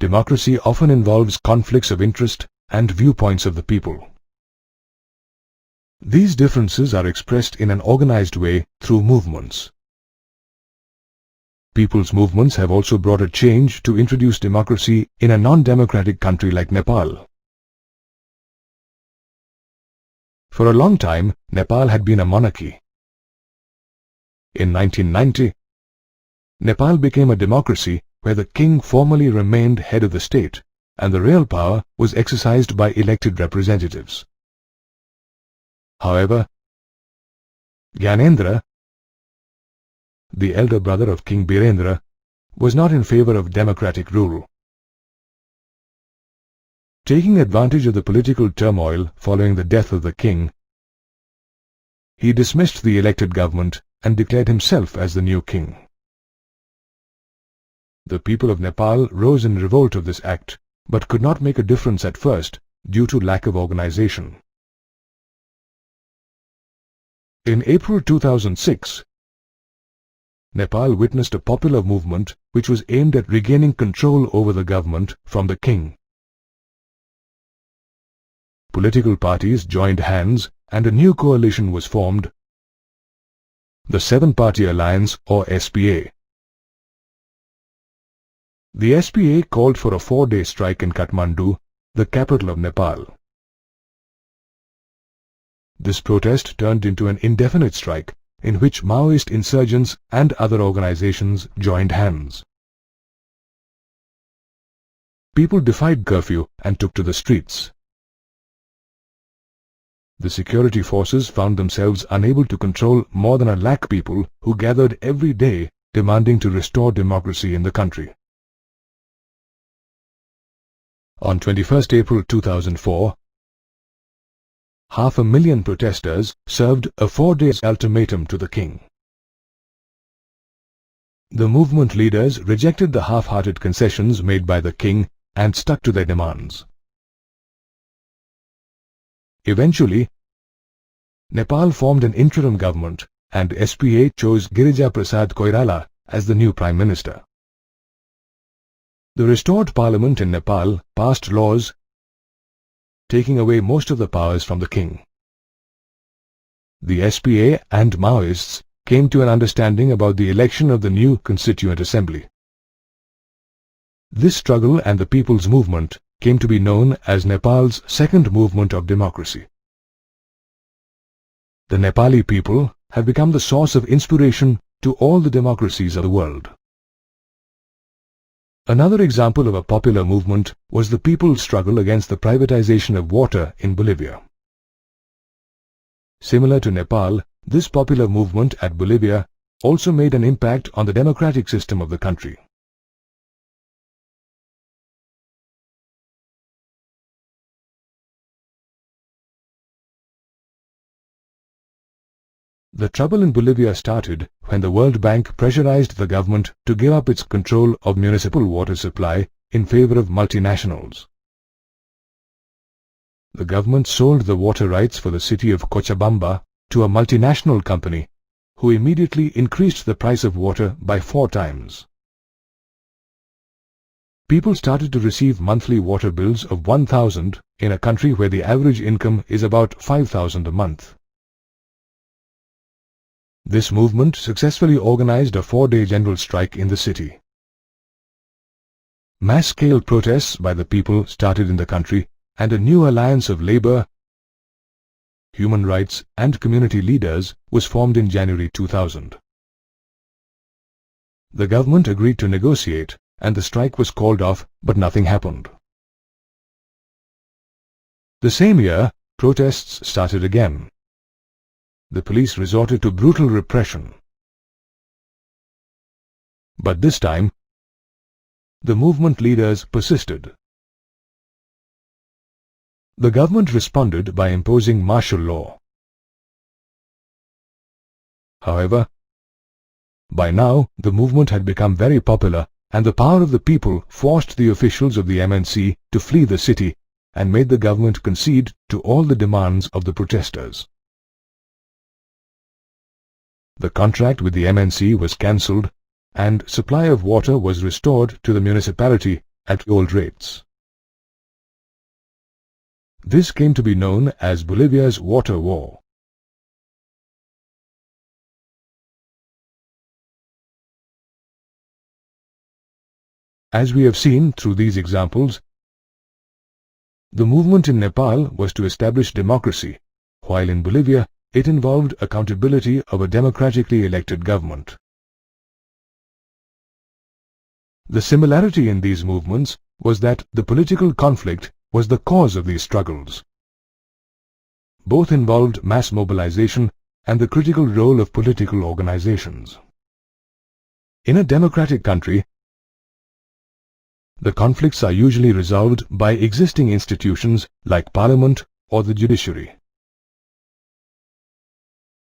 democracy often involves conflicts of interest and viewpoints of the people. These differences are expressed in an organized way through movements. People's movements have also brought a change to introduce democracy in a non-democratic country like Nepal. For a long time, Nepal had been a monarchy. In 1990, Nepal became a democracy where the king formally remained head of the state, and the real power was exercised by elected representatives. However, Gyanendra, the elder brother of King Birendra, was not in favor of democratic rule. Taking advantage of the political turmoil following the death of the king, he dismissed the elected government and declared himself as the new king. The people of Nepal rose in revolt of this act, but could not make a difference at first due to lack of organization. In April 2006, Nepal witnessed a popular movement which was aimed at regaining control over the government from the king. Political parties joined hands and a new coalition was formed, the Seven-Party Alliance or SPA. The SPA called for a 4-day strike in Kathmandu, the capital of Nepal. This protest turned into an indefinite strike in which Maoist insurgents and other organizations joined hands. People defied curfew and took to the streets. The security forces found themselves unable to control more than 1 lakh people who gathered every day demanding to restore democracy in the country. On 21st April 2004, 500,000 protesters served a 4-day ultimatum to the king. The movement leaders rejected the half-hearted concessions made by the king and stuck to their demands. Eventually, Nepal formed an interim government and SPA chose Girija Prasad Koirala as the new Prime Minister. The restored parliament in Nepal passed laws taking away most of the powers from the king. The SPA and Maoists came to an understanding about the election of the new Constituent Assembly. This struggle and the People's Movement came to be known as Nepal's second movement of democracy. The Nepali people have become the source of inspiration to all the democracies of the world. Another example of a popular movement was the people's struggle against the privatization of water in Bolivia. Similar to Nepal, this popular movement at Bolivia also made an impact on the democratic system of the country. The trouble in Bolivia started when the World Bank pressurized the government to give up its control of municipal water supply in favor of multinationals. The government sold the water rights for the city of Cochabamba to a multinational company, who immediately increased the price of water by 4 times. People started to receive monthly water bills of 1,000 in a country where the average income is about 5,000 a month. This movement successfully organized a 4-day general strike in the city. Mass-scale protests by the people started in the country, and a new alliance of labor, human rights and community leaders was formed in January 2000. The government agreed to negotiate and the strike was called off, but nothing happened. The same year, protests started again. The police resorted to brutal repression. But this time, the movement leaders persisted. The government responded by imposing martial law. However, by now the movement had become very popular and the power of the people forced the officials of the MNC to flee the city and made the government concede to all the demands of the protesters. The contract with the MNC was cancelled and supply of water was restored to the municipality at old rates. This came to be known as Bolivia's Water War. As we have seen through these examples, the movement in Nepal was to establish democracy, while in Bolivia it involved accountability of a democratically elected government. The similarity in these movements was that the political conflict was the cause of these struggles. Both involved mass mobilization and the critical role of political organizations. In a democratic country, the conflicts are usually resolved by existing institutions like parliament or the judiciary.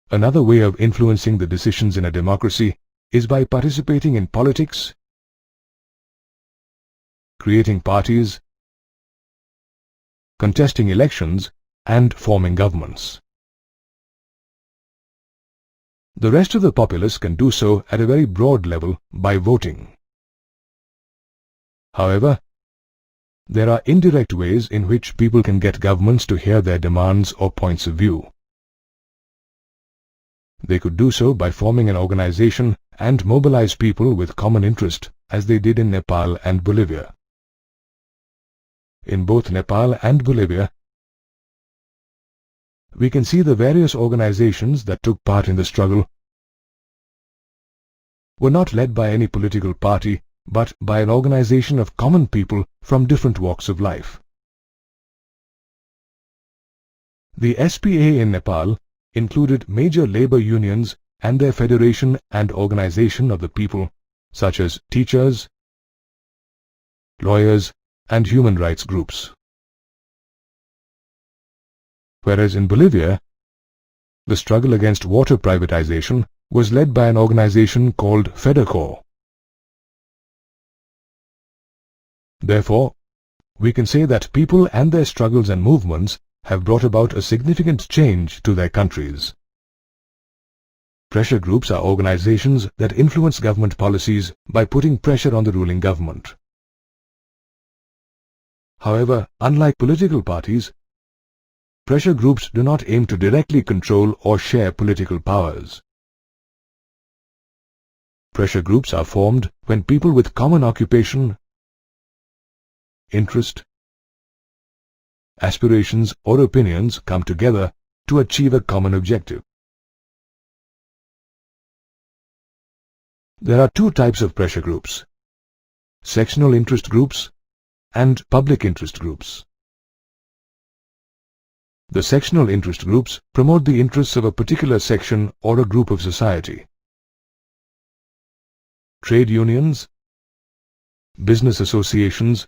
Another way of influencing the decisions in a democracy is by participating in politics, creating parties, contesting elections, and forming governments. The rest of the populace can do so at a very broad level by voting. However, there are indirect ways in which people can get governments to hear their demands or points of view. They could do so by forming an organization and mobilize people with common interest, as they did in Nepal and Bolivia. In both Nepal and Bolivia, we can see the various organizations that took part in the struggle were not led by any political party, but by an organization of common people from different walks of life. The SPA in Nepal included major labor unions and their federation and organization of the people, such as teachers, lawyers, and human rights groups. Whereas in Bolivia, the struggle against water privatization was led by an organization called FEDERCOR. Therefore, we can say that people and their struggles and movements have brought about a significant change to their countries. Pressure groups are organizations that influence government policies by putting pressure on the ruling government. However, unlike political parties, pressure groups do not aim to directly control or share political powers. Pressure groups are formed when people with common occupation, interest, aspirations, or opinions come together to achieve a common objective. There are two types of pressure groups: sectional interest groups and public interest groups. The sectional interest groups promote the interests of a particular section or a group of society. Trade unions, business associations,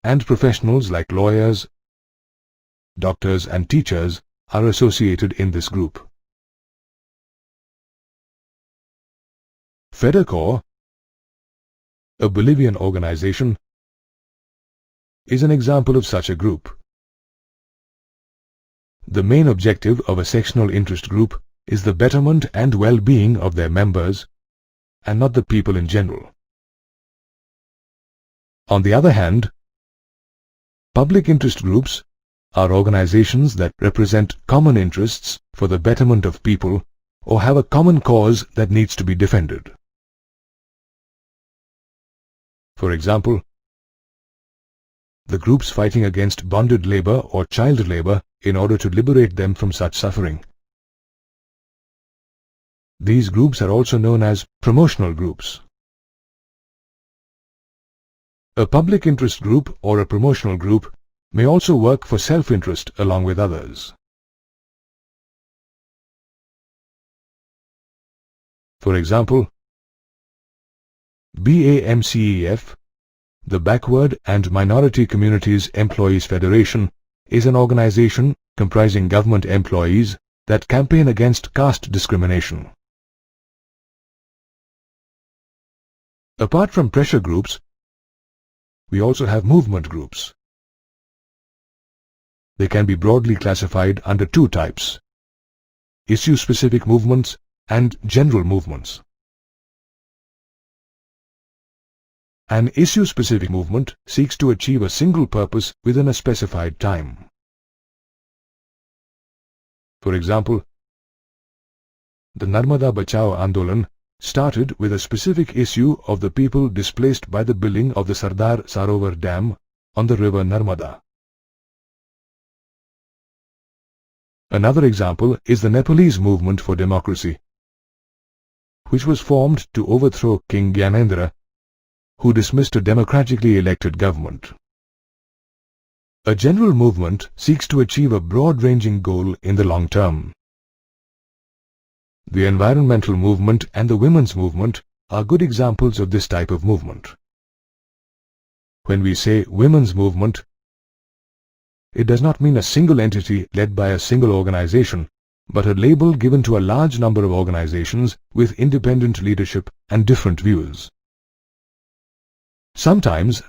and professionals like lawyers, doctors, and teachers are associated in this group. FEDERCOR, a Bolivian organization, is an example of such a group. The main objective of a sectional interest group is the betterment and well-being of their members, and not the people in general. On the other hand, public interest groups are organizations that represent common interests for the betterment of people or have a common cause that needs to be defended. For example, the groups fighting against bonded labor or child labor in order to liberate them from such suffering. These groups are also known as promotional groups. A public interest group or a promotional group may also work for self-interest along with others. For example, BAMCEF, the Backward and Minority Communities Employees Federation, is an organization comprising government employees that campaign against caste discrimination. Apart from pressure groups, we also have movement groups. They can be broadly classified under two types: issue-specific movements and general movements. An issue-specific movement seeks to achieve a single purpose within a specified time. For example, the Narmada Bachao Andolan started with a specific issue of the people displaced by the building of the Sardar Sarovar Dam on the river Narmada. Another example is the Nepalese movement for democracy, which was formed to overthrow King Gyanendra, who dismissed a democratically elected government. A general movement seeks to achieve a broad-ranging goal in the long term. The environmental movement and the women's movement are good examples of this type of movement. When we say women's movement, it does not mean a single entity led by a single organization, but a label given to a large number of organizations with independent leadership and different views. Sometimes,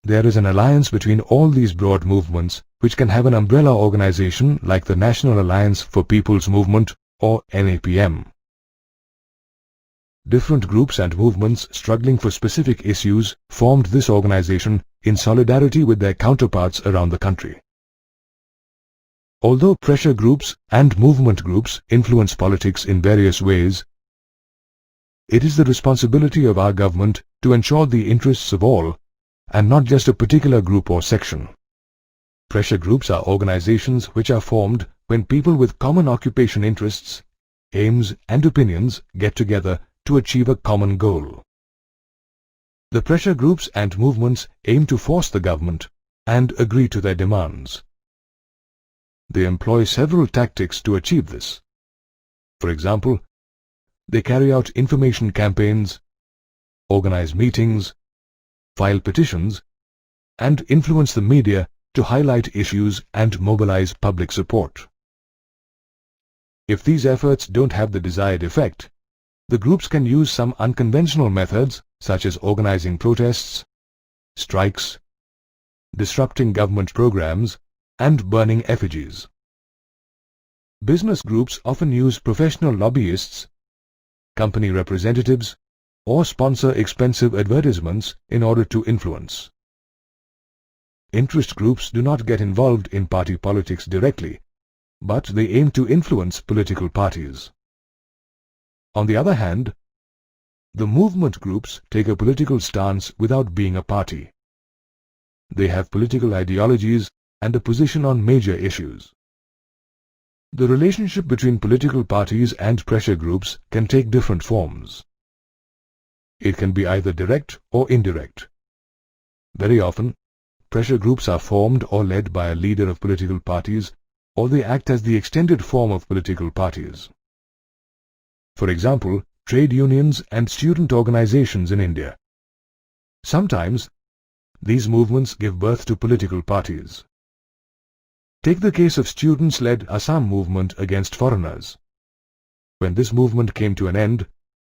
there is an alliance between all these broad movements which can have an umbrella organization like the National Alliance for People's Movement or NAPM. Different groups and movements struggling for specific issues formed this organization in solidarity with their counterparts around the country. Although pressure groups and movement groups influence politics in various ways, it is the responsibility of our government to ensure the interests of all and not just a particular group or section. Pressure groups are organizations which are formed when people with common occupation interests, aims and opinions get together to achieve a common goal. The pressure groups and movements aim to force the government and agree to their demands. They employ several tactics to achieve this. For example, they carry out information campaigns, organize meetings, file petitions, and influence the media to highlight issues and mobilize public support. If these efforts don't have the desired effect, the groups can use some unconventional methods such as organizing protests, strikes, disrupting government programs, and burning effigies. Business groups often use professional lobbyists, company representatives, or sponsor expensive advertisements in order to influence. Interest groups do not get involved in party politics directly, but they aim to influence political parties. On the other hand, the movement groups take a political stance without being a party. They have political ideologies and a position on major issues. The relationship between political parties and pressure groups can take different forms. It can be either direct or indirect. Very often, pressure groups are formed or led by a leader of political parties, or they act as the extended form of political parties. For example, trade unions and student organizations in India. Sometimes, these movements give birth to political parties. Take the case of students-led Assam movement against foreigners. When this movement came to an end,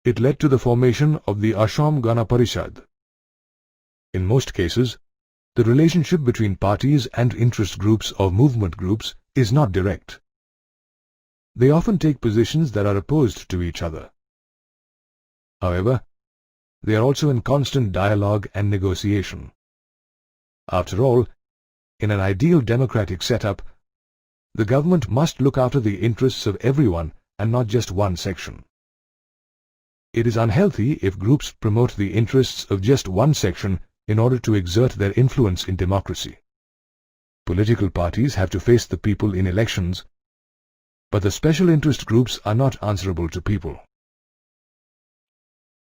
it led to the formation of the Assam Gana Parishad. In most cases, the relationship between parties and interest groups or movement groups is not direct. They often take positions that are opposed to each other. However, they are also in constant dialogue and negotiation. After all, in an ideal democratic setup, the government must look after the interests of everyone and not just one section. It is unhealthy if groups promote the interests of just one section in order to exert their influence in democracy. Political parties have to face the people in elections, but the special interest groups are not answerable to people.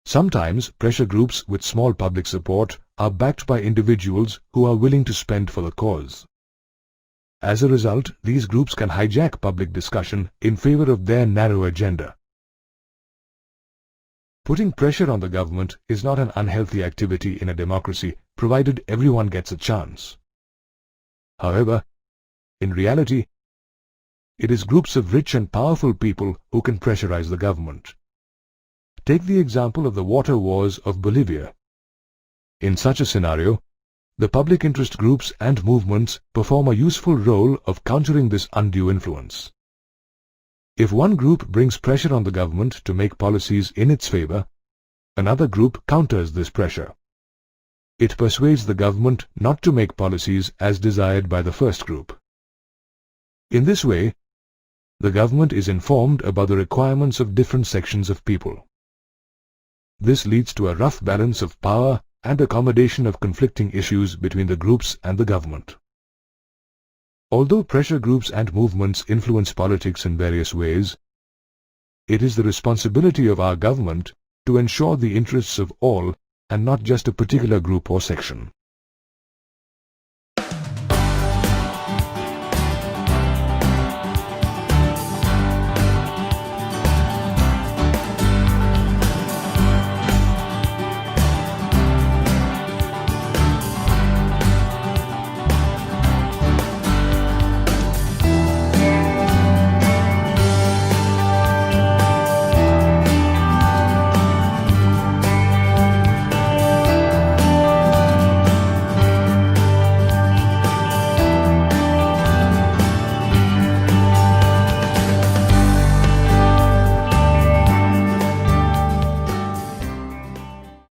Sometimes pressure groups with small public support are backed by individuals who are willing to spend for the cause. As a result, these groups can hijack public discussion in favor of their narrow agenda. Putting pressure on the government is not an unhealthy activity in a democracy, provided everyone gets a chance. However, in reality, it is groups of rich and powerful people who can pressurize the government. Take the example of the water wars of Bolivia. In such a scenario, the public interest groups and movements perform a useful role of countering this undue influence. If one group brings pressure on the government to make policies in its favor, Another group counters this pressure. It persuades the government not to make policies as desired by the first group. In this way, the government is informed about the requirements of different sections of people. This leads to a rough balance of power and accommodation of conflicting issues between the groups and the government. Although pressure groups and movements influence politics in various ways, it is the responsibility of our government to ensure the interests of all and not just a particular group or section.